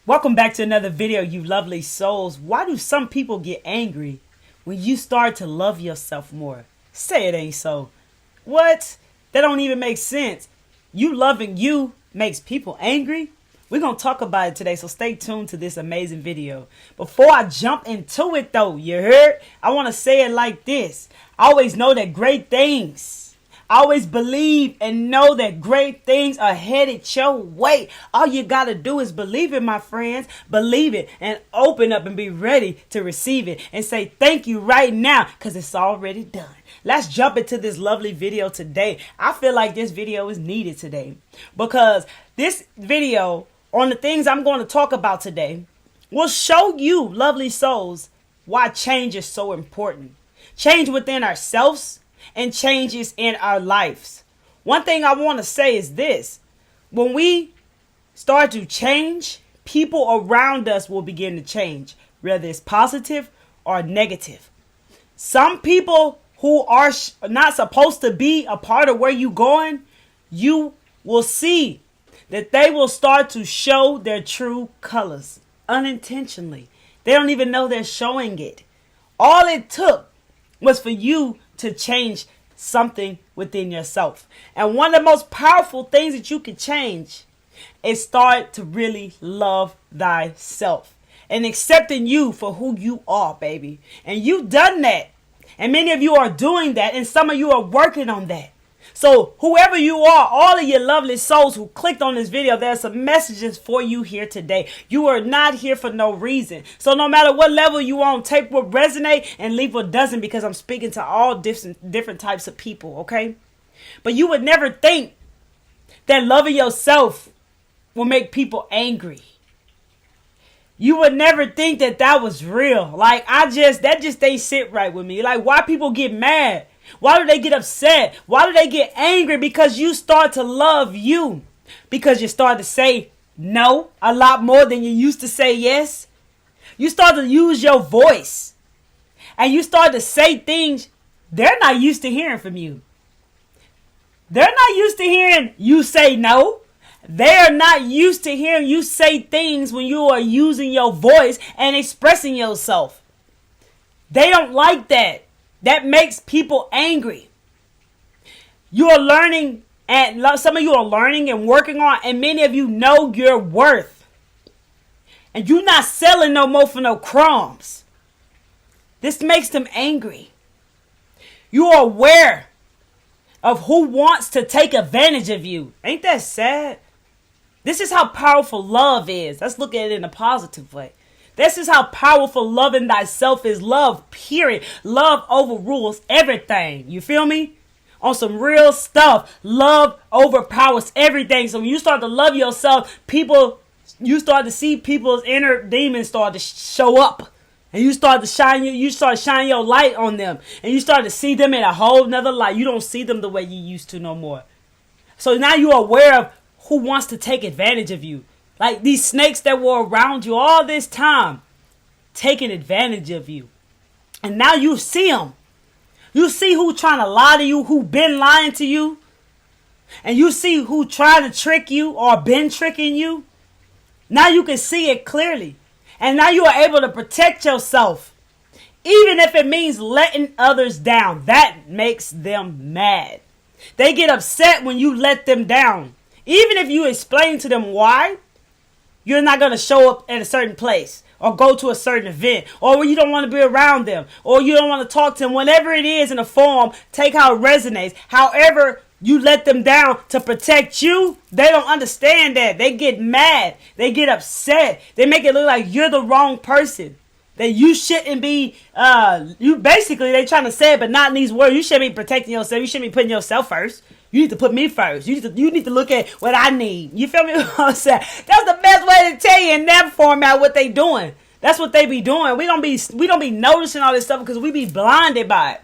Welcome back to another video, you lovely souls. Why do some people get angry when you start to love yourself more? Say it ain't so. What? That don't even make sense. You loving you makes people angry? We're going to talk about it today, so stay tuned to this amazing video. Before I jump into it though, you heard? I want to say it like this. I always know that great things. I always believe and know that great things are headed your way. All you got to do is believe it, my friends. Believe it and open up and be ready to receive it and say thank you right now because it's already done. Let's jump into this lovely video today. I feel like this video is needed today because this video on the things I'm going to talk about today will show you, lovely souls, why change is so important. Change within ourselves and changes in our lives. One thing I want to say is this. When we start to change, people around us will begin to change, whether it's positive or negative. Some people who are not supposed to be a part of where you're going, you will see that they will start to show their true colors unintentionally. They don't even know they're showing it. All it took was for you to change something within yourself. And one of the most powerful things that you can change is start to really love thyself and accepting you for who you are, baby. And you've done that. And many of you are doing that. And some of you are working on that. So whoever you are, all of your lovely souls who clicked on this video, there's some messages for you here today. You are not here for no reason. So no matter what level you on, take what resonate and leave what doesn't, because I'm speaking to all different types of people, okay? But you would never think that loving yourself will make people angry. You would never think that that was real. Like that just ain't sit right with me. Like why people get mad? Why do they get upset? Why do they get angry? Because you start to love you. Because you start to say no a lot more than you used to say yes. You start to use your voice. And you start to say things they're not used to hearing from you. They're not used to hearing you say no. They're not used to hearing you say things when you are using your voice and expressing yourself. They don't like that. That makes people angry. You are learning, and some of you are learning and working on, and many of you know your worth. And you're not selling no more for no crumbs. This makes them angry. You are aware of who wants to take advantage of you. Ain't that sad? This is how powerful love is. Let's look at it in a positive way. This is how powerful loving thyself is. Love, period. Love overrules everything. You feel me? On some real stuff. Love overpowers everything. So when you start to love yourself, you start to see people's inner demons start to show up. And you start shining your light on them. And you start to see them in a whole nother light. You don't see them the way you used to no more. So now you're aware of who wants to take advantage of you. Like these snakes that were around you all this time, taking advantage of you. And now you see them. You see who trying to lie to you, who been lying to you. And you see who trying to trick you or been tricking you. Now you can see it clearly. And now you are able to protect yourself. Even if it means letting others down. That makes them mad. They get upset when you let them down. Even if you explain to them why. You're not going to show up at a certain place or go to a certain event or you don't want to be around them or you don't want to talk to them. Whatever it is in a form, take how it resonates. However, you let them down to protect you. They don't understand that. They get mad. They get upset. They make it look like you're the wrong person. That you shouldn't be, they trying to say it, but not in these words. You shouldn't be protecting yourself. You shouldn't be putting yourself first. You need to put me first. You need to look at what I need. You feel me? What I'm saying? That's the best way to tell you in that format what they doing. That's what they be doing. We don't be noticing all this stuff because we be blinded by it.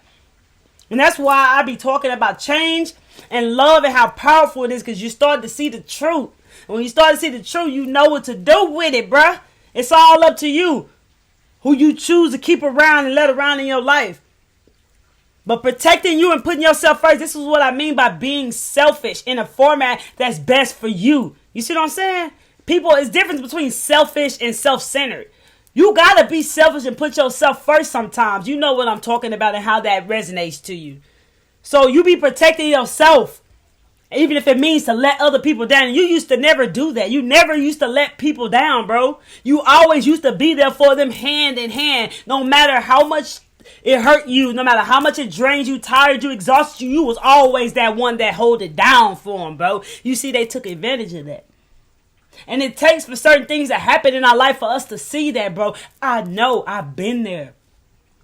And that's why I be talking about change and love and how powerful it is because you start to see the truth. And when you start to see the truth, you know what to do with it, bruh. It's all up to you. Who you choose to keep around and let around in your life. But protecting you and putting yourself first, this is what I mean by being selfish in a format that's best for you. You see what I'm saying? People, it's difference between selfish and self-centered. You gotta be selfish and put yourself first sometimes. You know what I'm talking about and how that resonates to you. So you be protecting yourself, even if it means to let other people down. And you used to never do that. You never used to let people down, bro. You always used to be there for them hand in hand. No matter how much it hurt you, no matter how much it drained you, tired you, exhausted you, you was always that one that hold it down for them, bro. You see, they took advantage of that. And it takes for certain things that happen in our life for us to see that, bro. I know I've been there.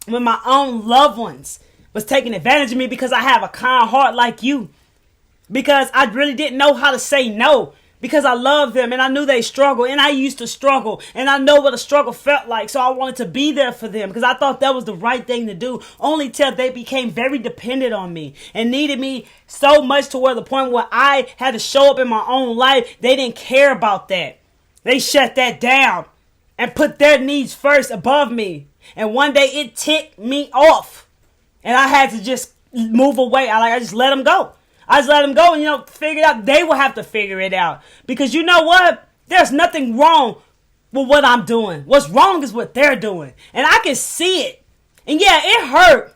When my own loved ones was taking advantage of me because I have a kind heart like you. Because I really didn't know how to say no. Because I loved them and I knew they struggled and I used to struggle. And I know what a struggle felt like. So I wanted to be there for them because I thought that was the right thing to do. Only till they became very dependent on me and needed me so much to where the point where I had to show up in my own life. They didn't care about that. They shut that down and put their needs first above me. And one day it ticked me off. And I had to just move away. I just let them go. I just let them go and, figure it out. They will have to figure it out. Because you know what? There's nothing wrong with what I'm doing. What's wrong is what they're doing. And I can see it. And yeah, it hurt.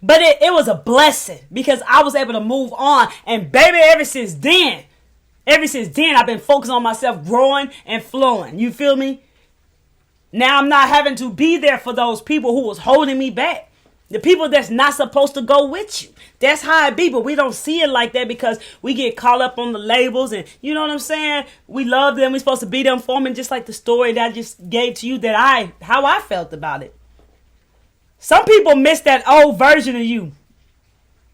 But it was a blessing. Because I was able to move on. And baby, ever since then, I've been focused on myself growing and flowing. You feel me? Now I'm not having to be there for those people who was holding me back. The people that's not supposed to go with you. That's how it be, but we don't see it like that because we get caught up on the labels and you know what I'm saying? We love them. We're supposed to be them for them, just like the story that I just gave to you how I felt about it. Some people miss that old version of you.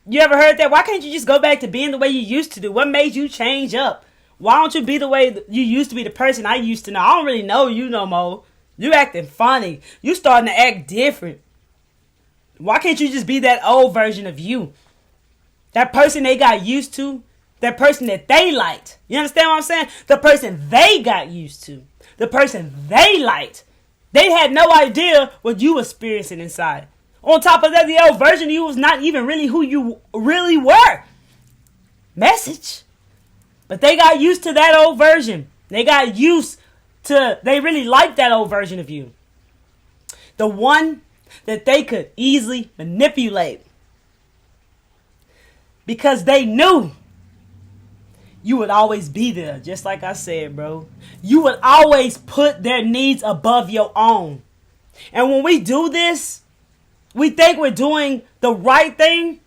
You ever heard that? Why can't you just go back to being the way you used to do? What made you change up? Why don't you be the way you used to be, the person I used to know? I don't really know you no more. You acting funny. You starting to act different. Why can't you just be that old version of you? That person they got used to. That person that they liked. You understand what I'm saying? The person they got used to. The person they liked. They had no idea what you were experiencing inside. On top of that, the old version of you was not even really who you really were. Message. But they got used to that old version. They really liked that old version of you. The one that they could easily manipulate. Because they knew you would always be there. Just like I said, bro. You would always put their needs above your own. And when we do this, we think we're doing the right thing.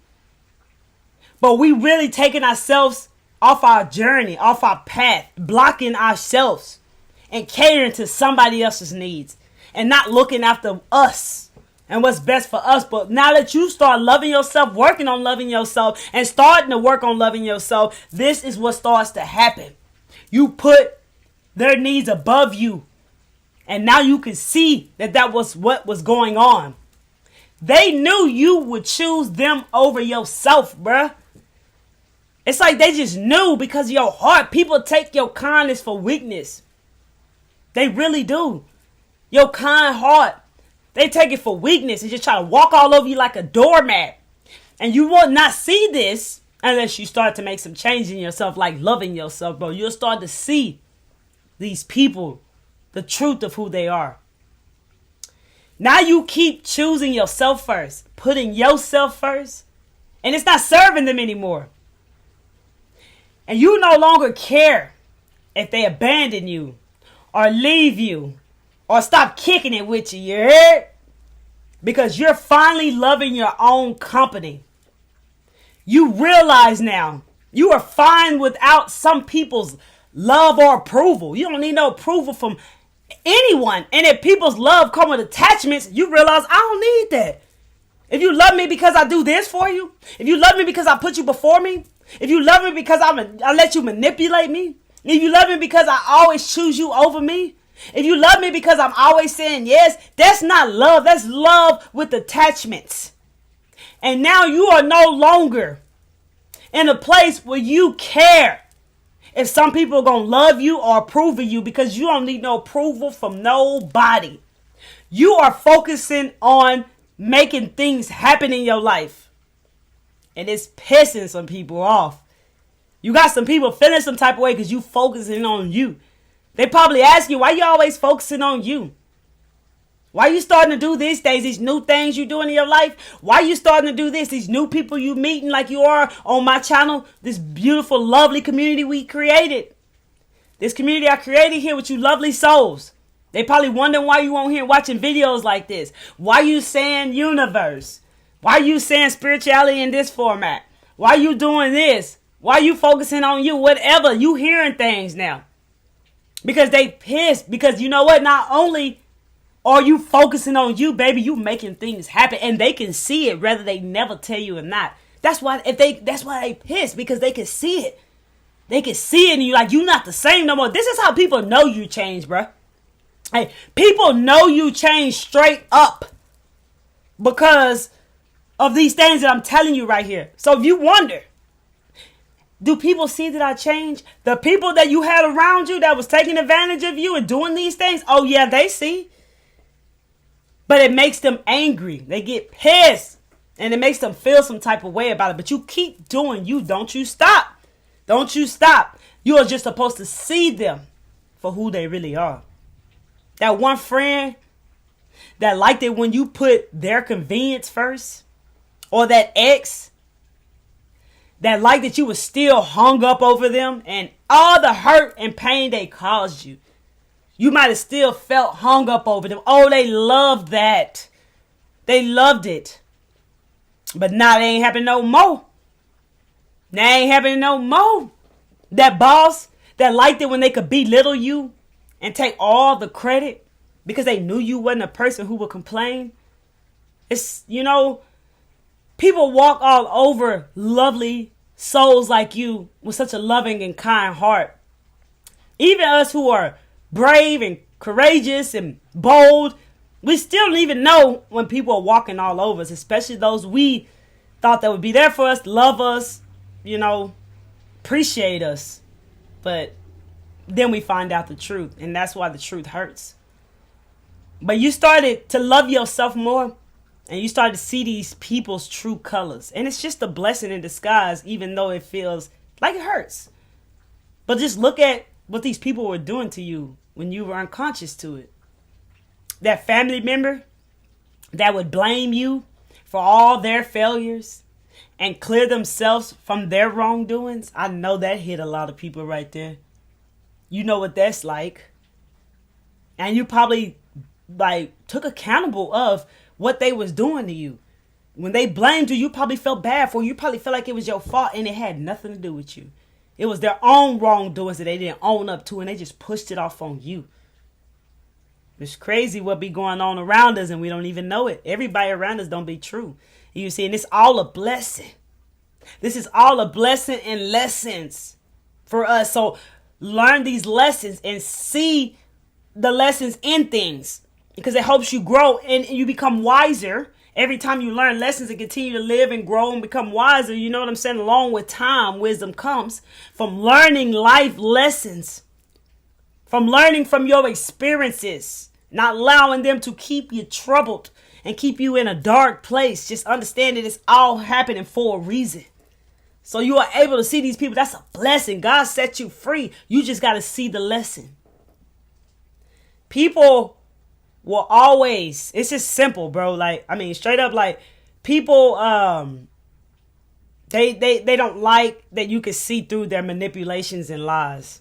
But we really taking ourselves off our journey, off our path, blocking ourselves and catering to somebody else's needs and not looking after us and what's best for us. But now that you start loving yourself, working on loving yourself, and starting to work on loving yourself, this is what starts to happen. You put their needs above you. And now you can see that was what was going on. They knew you would choose them over yourself, bruh. It's like they just knew because of your heart. People take your kindness for weakness. They really do. Your kind heart. They take it for weakness and just try to walk all over you like a doormat. And you will not see this unless you start to make some change in yourself, like loving yourself, bro. You'll start to see these people, the truth of who they are. Now you keep choosing yourself first, putting yourself first, and it's not serving them anymore. And you no longer care if they abandon you or leave you or stop kicking it with you, you heard? Because you're finally loving your own company. You realize now you are fine without some people's love or approval. You don't need no approval from anyone. And if people's love come with attachments, you realize I don't need that. If you love me because I do this for you, if you love me because I put you before me, if you love me because I let you manipulate me, if you love me because I always choose you over me, if you love me because I'm always saying yes, that's not love. That's love with attachments. And now you are no longer in a place where you care if some people are going to love you or approve of you, because you don't need no approval from nobody. You are focusing on making things happen in your life. And it's pissing some people off. You got some people feeling some type of way because you focusing on you. They probably ask you, why you always focusing on you? Why you starting to do these things, these new things you doing in your life? Why you starting to do this, these new people you meeting like you are on my channel? This beautiful, lovely community we created. This community I created here with you lovely souls. They probably wondering why you on here watching videos like this. Why you saying universe? Why you saying spirituality in this format? Why you doing this? Why you focusing on you? Whatever. You hearing things now. Because they pissed. Because you know what? Not only are you focusing on you, baby, you making things happen. And they can see it whether they never tell you or not. That's why they pissed. Because they can see it. They can see it and you like, you not the same no more. This is how people know you changed, bruh. Hey, people know you changed straight up. Because of these things that I'm telling you right here. So if you wonder, do people see that I changed? The people that you had around you that was taking advantage of you and doing these things, oh yeah, they see. But it makes them angry. They get pissed. And it makes them feel some type of way about it. But you keep doing you. Don't you stop. Don't you stop. You are just supposed to see them for who they really are. That one friend that liked it when you put their convenience first. Or that ex that liked that you were still hung up over them and all the hurt and pain they caused you. You might have still felt hung up over them. Oh, they loved that. They loved it. But now they ain't happening no more. Now ain't happening no more. That boss that liked it when they could belittle you and take all the credit because they knew you wasn't a person who would complain. It's, you know, people walk all over lovely souls like you with such a loving and kind heart. Even us who are brave and courageous and bold, we still don't even know when people are walking all over us, especially those we thought that would be there for us, love us, you know, appreciate us. But then we find out the truth, and that's why the truth hurts. But you started to love yourself more. And you start to see these people's true colors. And it's just a blessing in disguise, even though it feels like it hurts. But just look at what these people were doing to you when you were unconscious to it. That family member that would blame you for all their failures and clear themselves from their wrongdoings. I know that hit a lot of people right there. You know what that's like. And you probably took accountable of what they was doing to you. When they blamed you, you probably felt bad for you. You probably felt like it was your fault and it had nothing to do with you. It was their own wrongdoings that they didn't own up to and they just pushed it off on you. It's crazy what be going on around us and we don't even know it. Everybody around us don't be true. You see, and it's all a blessing. This is all a blessing and lessons for us. So learn these lessons and see the lessons in things. Because it helps you grow and you become wiser. Every time you learn lessons and continue to live and grow and become wiser, you know what I'm saying? Along with time, wisdom comes from learning life lessons. From learning from your experiences. Not allowing them to keep you troubled and keep you in a dark place. Just understand that it's all happening for a reason. So you are able to see these people. That's a blessing. God set you free. You just got to see the lesson. People will always, it's just simple, bro. Like, I mean, straight up, like, people, they don't like that you can see through their manipulations and lies.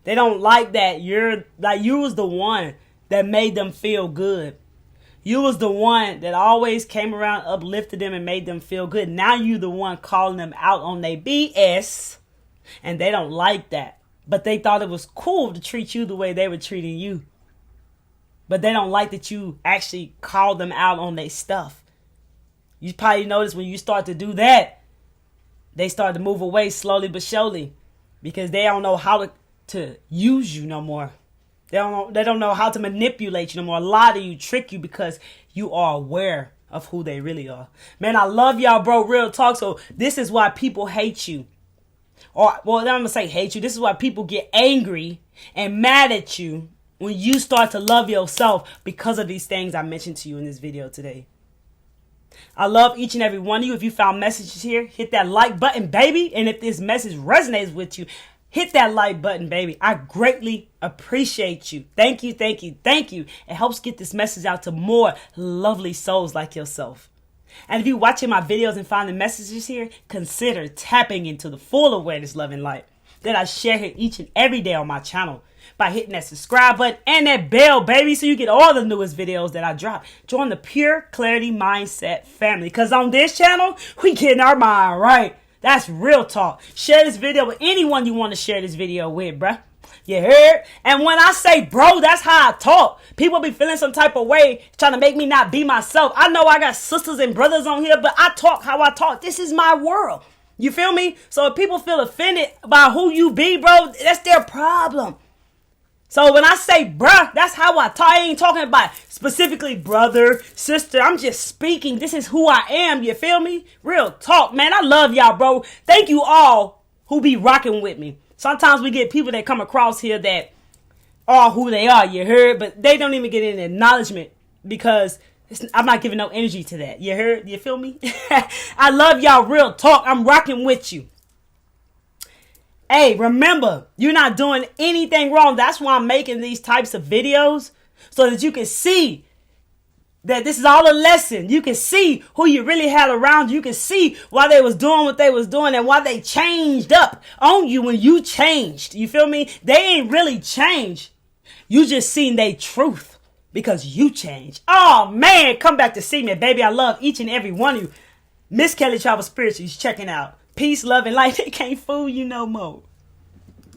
They don't like that you was the one that made them feel good. You was the one that always came around, uplifted them and made them feel good. Now you the one calling them out on their BS. And they don't like that. But they thought it was cool to treat you the way they were treating you. But they don't like that you actually call them out on their stuff. You probably notice when you start to do that, they start to move away slowly but surely. Because they don't know how to use you no more. They don't know how to manipulate you no more. Lie to you, trick you because you are aware of who they really are. Man, I love y'all, bro. Real talk. So this is why people hate you. Or, well, I'm going to say hate you. This is why people get angry and mad at you when you start to love yourself because of these things I mentioned to you in this video today. I love each and every one of you. If you found messages here, hit that like button, baby. And if this message resonates with you, hit that like button, baby. I greatly appreciate you. Thank you, thank you, thank you. It helps get this message out to more lovely souls like yourself. And if you're watching my videos and finding messages here, consider tapping into the full awareness, love, and light that I share here each and every day on my channel by hitting that subscribe button and that bell, baby, so you get all the newest videos that I drop. Join the Pure Clarity Mindset family, because on this channel, we getting our mind right. That's real talk. Share this video with anyone you want to share this video with, bruh. You heard? And when I say bro, that's how I talk. People be feeling some type of way trying to make me not be myself. I know I got sisters and brothers on here, but I talk how I talk. This is my world. You feel me? So if people feel offended by who you be, bro, that's their problem. So when I say bruh, that's how I talk. I ain't talking about specifically brother, sister. I'm just speaking. This is who I am. You feel me? Real talk, man. I love y'all, bro. Thank you all who be rocking with me. Sometimes we get people that come across here that are who they are, you heard? But they don't even get any acknowledgement because I'm not giving no energy to that. You heard? You feel me? I love y'all, real talk. I'm rocking with you. Hey, remember, you're not doing anything wrong. That's why I'm making these types of videos, so that you can see that this is all a lesson. You can see who you really had around you. You can see why they was doing what they was doing and why they changed up on you when you changed. You feel me? They ain't really changed. You just seen their truth because you changed. Oh, man, come back to see me, baby. I love each and every one of you. Miss Kelly Travel Spirituals checking out. Peace, love, and light. They can't fool you no more.